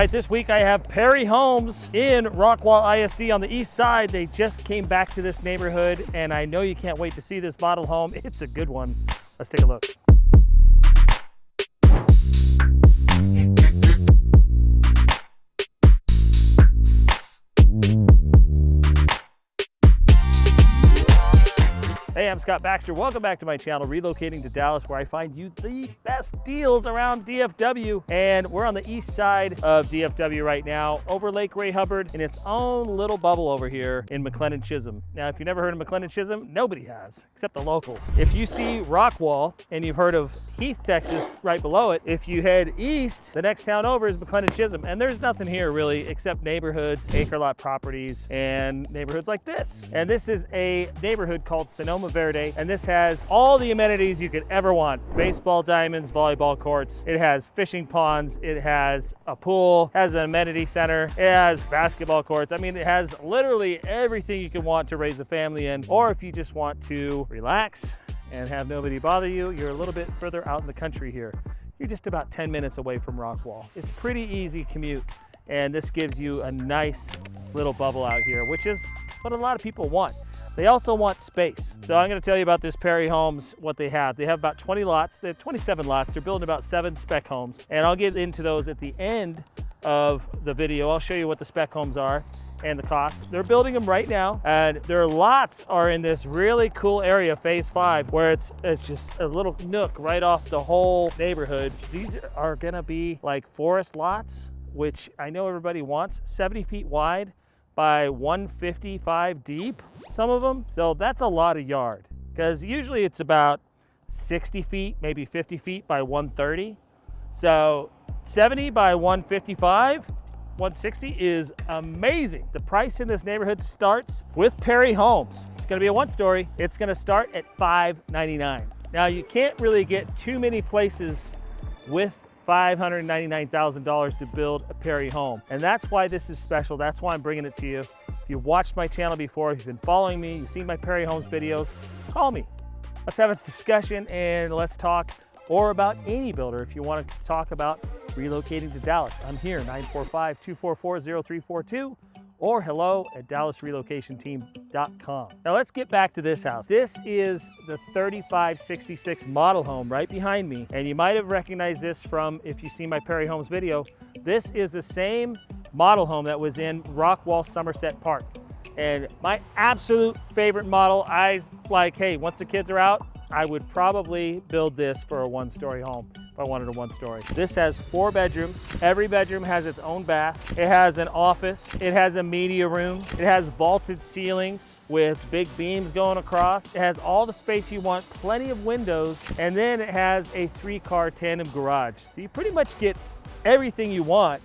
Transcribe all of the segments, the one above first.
right, this week I have Perry Homes in Rockwall ISD on the east side. They just came back to this neighborhood, and I know you can't wait to see this model home. It's a good one. Let's take a look. Hey, I'm Scott Baxter. Welcome back to my channel, Relocating to Dallas, where I find you the best deals around DFW. And we're on the east side of DFW right now, over Lake Ray Hubbard, in its own little bubble over here in McLennan Chisholm. Now, if you've never heard of McLennan Chisholm, nobody has, except the locals. If you see Rockwall and you've heard of Heath, Texas, right below it, if you head east, the next town over is McLennan Chisholm. And there's nothing here really except neighborhoods, acre lot properties, and neighborhoods like this. And this is a neighborhood called Sonoma Verde, and this has all the amenities you could ever want. Baseball diamonds, volleyball courts. It has fishing ponds. It has a pool, has an amenity center. It has basketball courts. I mean, it has literally everything you could want to raise a family in, or if you just want to relax and have nobody bother you, you're a little bit further out in the country here. You're just about 10 minutes away from Rockwall. It's pretty easy commute, and this gives you a nice little bubble out here, which is what a lot of people want. They also want space. So I'm gonna tell you about this Perry Homes, what they have. They have about 20 lots. They have 27 lots. They're building about 7 spec homes. And I'll get into those at the end of the video. I'll show you what the spec homes are and the cost. They're building them right now. And their lots are in this really cool area, phase 5, where it's just a little nook right off the whole neighborhood. These are gonna be like forest lots, which I know everybody wants, 70 feet wide by 155 deep, some of them. So that's a lot of yard, because usually it's about 60 feet, maybe 50 feet by 130. So 70 by 155, 160 is amazing. The price in this neighborhood starts with Perry Homes. It's gonna be a 1-story. It's gonna start at $599. Now, you can't really get too many places with $599,000 to build a Perry home. And that's why this is special. That's why I'm bringing it to you. If you've watched my channel before, if you've been following me, you've seen my Perry Homes videos, call me. Let's have a discussion and let's talk, or about any builder if you want to talk about relocating to Dallas. I'm here, 945-244-0342. or hello@dallasrelocationteam.com. Now let's get back to this house. This is the 3566 model home right behind me. And you might have recognized this from, if you've seen my Perry Homes video, this is the same model home that was in Rockwall Somerset Park. And my absolute favorite model, I like, hey, once the kids are out, I would probably build this for a 1-story home if I wanted a 1-story. This has 4 bedrooms. Every bedroom has its own bath. It has an office. It has a media room. It has vaulted ceilings with big beams going across. It has all the space you want, plenty of windows, and then it has a 3-car tandem garage. So you pretty much get everything you want.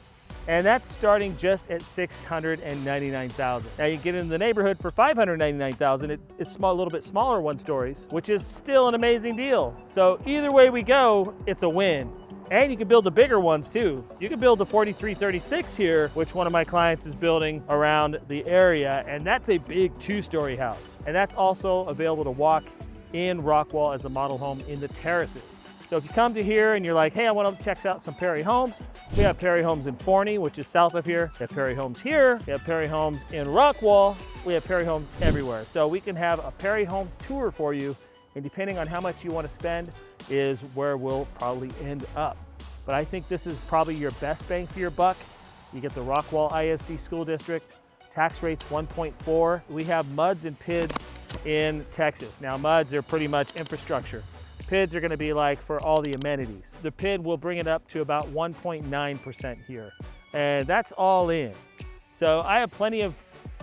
And that's starting just at $699,000. Now you get into the neighborhood for $599,000. It's a little bit smaller 1-stories, which is still an amazing deal. So either way we go, it's a win. And you can build the bigger ones too. You can build the 4336 here, which one of my clients is building around the area, and that's a big 2-story house. And that's also available to walk in Rockwall as a model home in the terraces. So if you come to here and you're like, hey, I want to check out some Perry Homes, we have Perry Homes in Forney, which is south of here. We have Perry Homes here. We have Perry Homes in Rockwall. We have Perry Homes everywhere. So we can have a Perry Homes tour for you, and depending on how much you want to spend is where we'll probably end up. But I think this is probably your best bang for your buck. You get the Rockwall ISD School District, tax rates 1.4. We have MUDs and PIDs in Texas. Now MUDs are pretty much infrastructure. PIDs are gonna be like for all the amenities. The PID will bring it up to about 1.9% here. And that's all in. So I have plenty of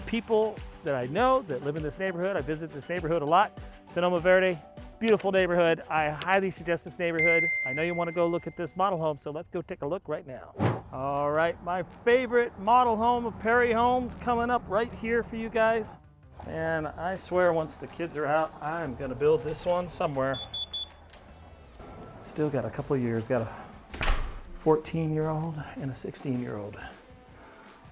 people that I know that live in this neighborhood. I visit this neighborhood a lot. Sonoma Verde, beautiful neighborhood. I highly suggest this neighborhood. I know you wanna go look at this model home, so let's go take a look right now. All right, my favorite model home of Perry Homes coming up right here for you guys. And I swear once the kids are out, I'm gonna build this one somewhere. Still got a couple of years, got a 14-year-old and a 16-year-old.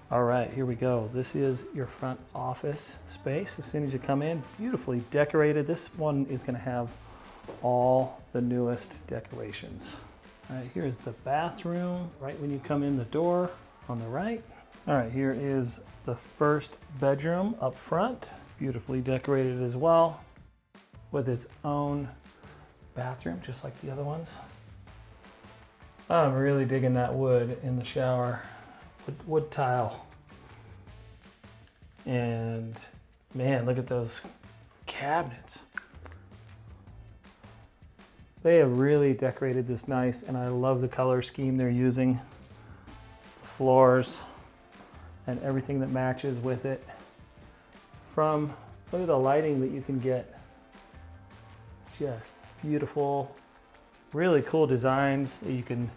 All right, here we go. This is your front office space. As soon as you come in, beautifully decorated. This one is gonna have all the newest decorations. All right, here's the bathroom, right when you come in the door on the right. All right, here is the first bedroom up front, beautifully decorated as well, with its own bathroom, just like the other ones. I'm really digging that wood in the shower, wood tile. And man, look at those cabinets. They have really decorated this nice, and I love the color scheme they're using. The floors and everything that matches with it. Look at the lighting that you can get. Just beautiful, really cool designs that you can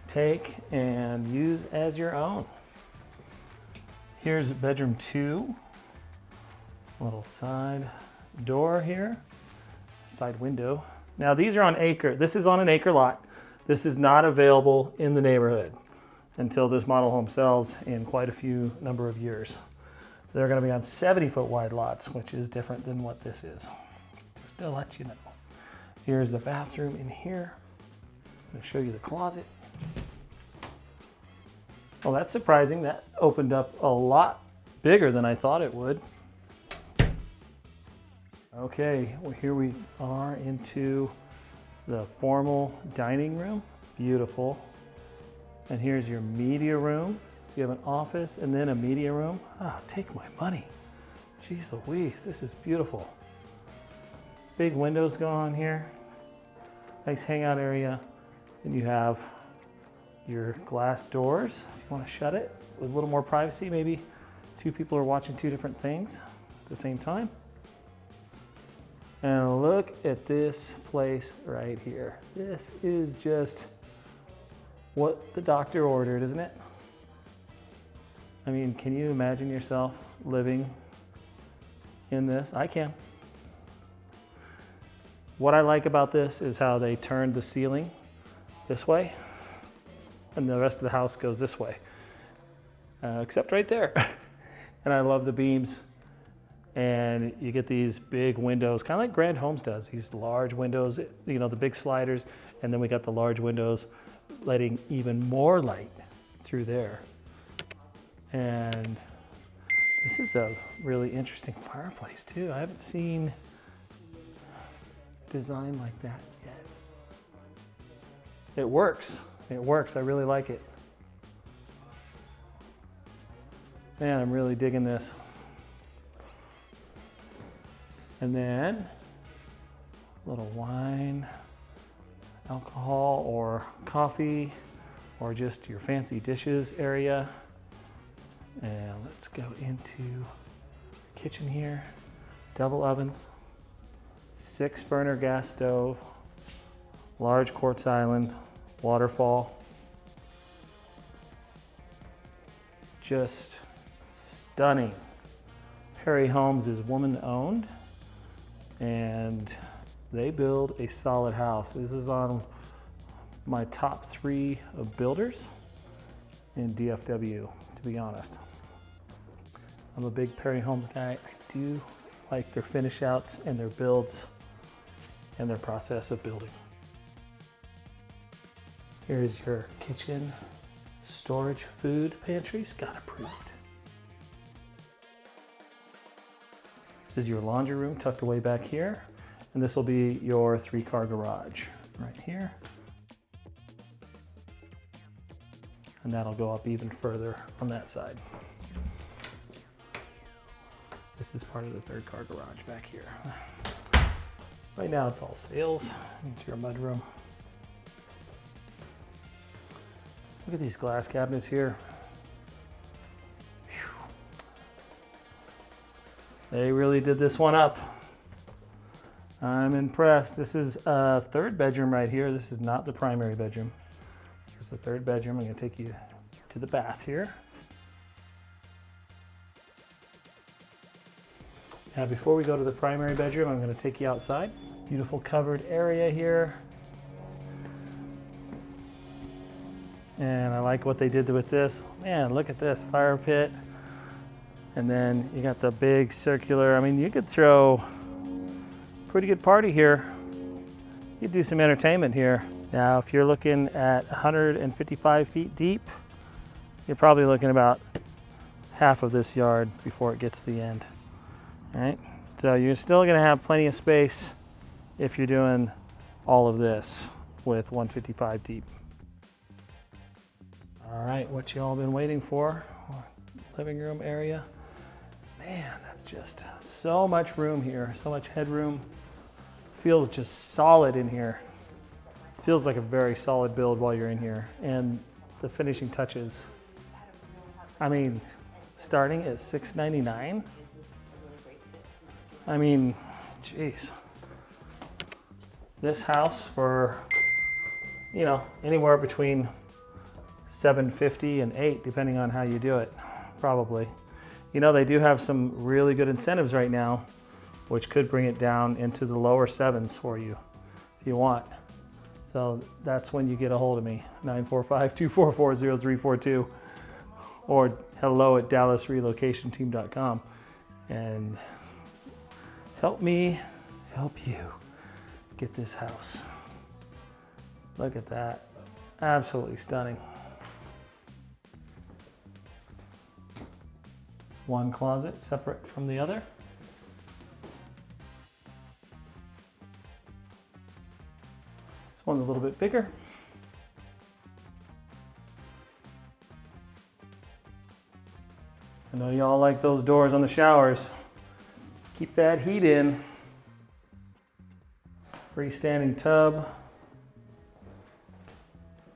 take and use as your own. Here's bedroom 2. Little side door here, side window. Now these are on acre. This is on an acre lot. This is not available in the neighborhood until this model home sells in quite a few number of years. They're going to be on 70-foot wide lots, which is different than what this is. Just to let you know. Here's the bathroom in here. I'm going to show you the closet. Well, that's surprising. That opened up a lot bigger than I thought it would. Okay, well, here we are into the formal dining room. Beautiful. And here's your media room. So you have an office and then a media room. Oh, take my money. Jeez Louise, this is beautiful. Big windows go on here. Nice hangout area. And you have your glass doors. If you want to shut it with a little more privacy, maybe two people are watching two different things at the same time. And look at this place right here. This is just what the doctor ordered, isn't it? I mean, can you imagine yourself living in this? I can. What I like about this is how they turned the ceiling this way and the rest of the house goes this way, except right there. And I love the beams. And you get these big windows, kind of like Grand Homes does, these large windows, you know, the big sliders, and then we got the large windows letting even more light through there. And this is a really interesting fireplace too. I haven't seen design like that yet. It works. It works. I really like it. Man, I'm really digging this. And then a little wine, alcohol, or coffee, or just your fancy dishes area. And let's go into the kitchen here. Double ovens, 6-burner gas stove, large quartz island, waterfall. Just stunning. Perry Homes is woman owned, and they build a solid house. This is on my top 3 of builders in DFW, to be honest. I'm a big Perry Homes guy. I do like their finish outs and their builds and their process of building. Here's your kitchen, storage, food pantry, Scott approved. This is your laundry room tucked away back here. And this will be your 3-car garage right here. And that'll go up even further on that side. This is part of the 3rd-car garage back here. Right now it's all sales into your mudroom. Look at these glass cabinets here. Whew. They really did this one up. I'm impressed. This is a 3rd bedroom right here. This is not the primary bedroom. Here's the 3rd bedroom. I'm going to take you to the bath here. Now, before we go to the primary bedroom, I'm going to take you outside. Beautiful covered area here. And I like what they did with this. Man, look at this fire pit. And then you got the big circular. I mean, you could throw a pretty good party here. You could do some entertainment here. Now, if you're looking at 155 feet deep you're probably looking about half of this yard before it gets to the end. All right, so you're still gonna have plenty of space if you're doing all of this with 155 deep. All right, what you all been waiting for, living room area. Man, that's just so much room here, so much headroom. Feels just solid in here. Feels like a very solid build while you're in here. And the finishing touches, I mean, starting at $699. I mean, geez. This house for, you know, anywhere between $750 and $800, depending on how you do it, probably. You know, they do have some really good incentives right now, which could bring it down into the lower sevens for you if you want. So that's when you get a hold of me, 945-244-0342, or hello@dallasrelocationteam.com, and help me help you get this house. Look at that, absolutely stunning. One closet separate from the other. This one's a little bit bigger. I know y'all like those doors on the showers. Keep that heat in. Freestanding tub.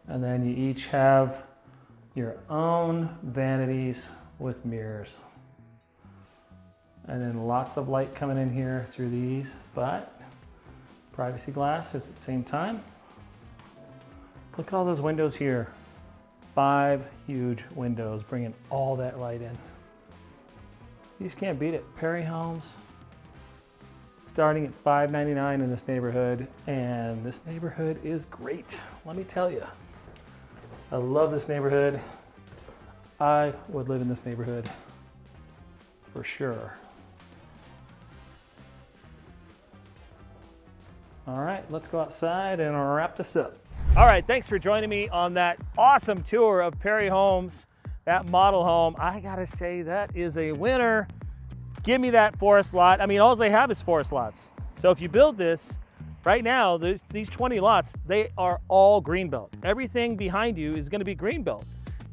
And then you each have your own vanities with mirrors. And then lots of light coming in here through these, but privacy glass is at the same time. Look at all those windows here. 5 huge windows bringing all that light in. You just can't beat it. Perry Homes, starting at $599 in this neighborhood, and this neighborhood is great. Let me tell you, I love this neighborhood. I would live in this neighborhood for sure. All right, let's go outside and wrap this up. All right, thanks for joining me on that awesome tour of Perry Homes, that model home. I gotta say, that is a winner. Give me that forest lot. I mean, all they have is forest lots. So if you build this, right now, these 20 lots, they are all greenbelt. Everything behind you is gonna be greenbelt.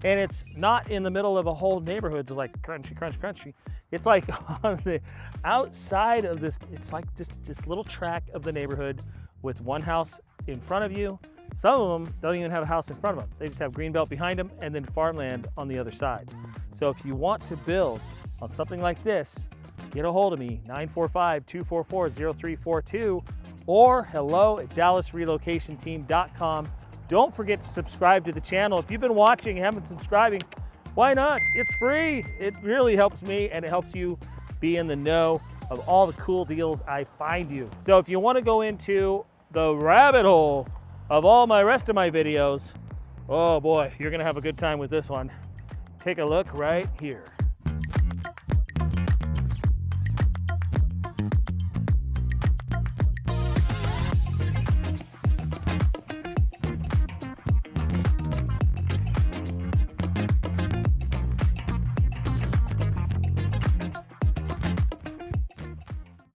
And it's not in the middle of a whole neighborhood. It's like crunchy, crunchy, crunchy. It's like on the outside of this, it's like just little tract of the neighborhood with one house in front of you. Some of them don't even have a house in front of them. They just have greenbelt behind them and then farmland on the other side. So if you want to build on something like this, get a hold of me, 945-244-0342 or hello@dallasrelocationteam.com. Don't forget to subscribe to the channel. If you've been watching and haven't been subscribing, why not? It's free. It really helps me and it helps you be in the know of all the cool deals I find you. So if you want to go into the rabbit hole of all my rest of my videos, oh boy, you're gonna have a good time with this one. Take a look right here.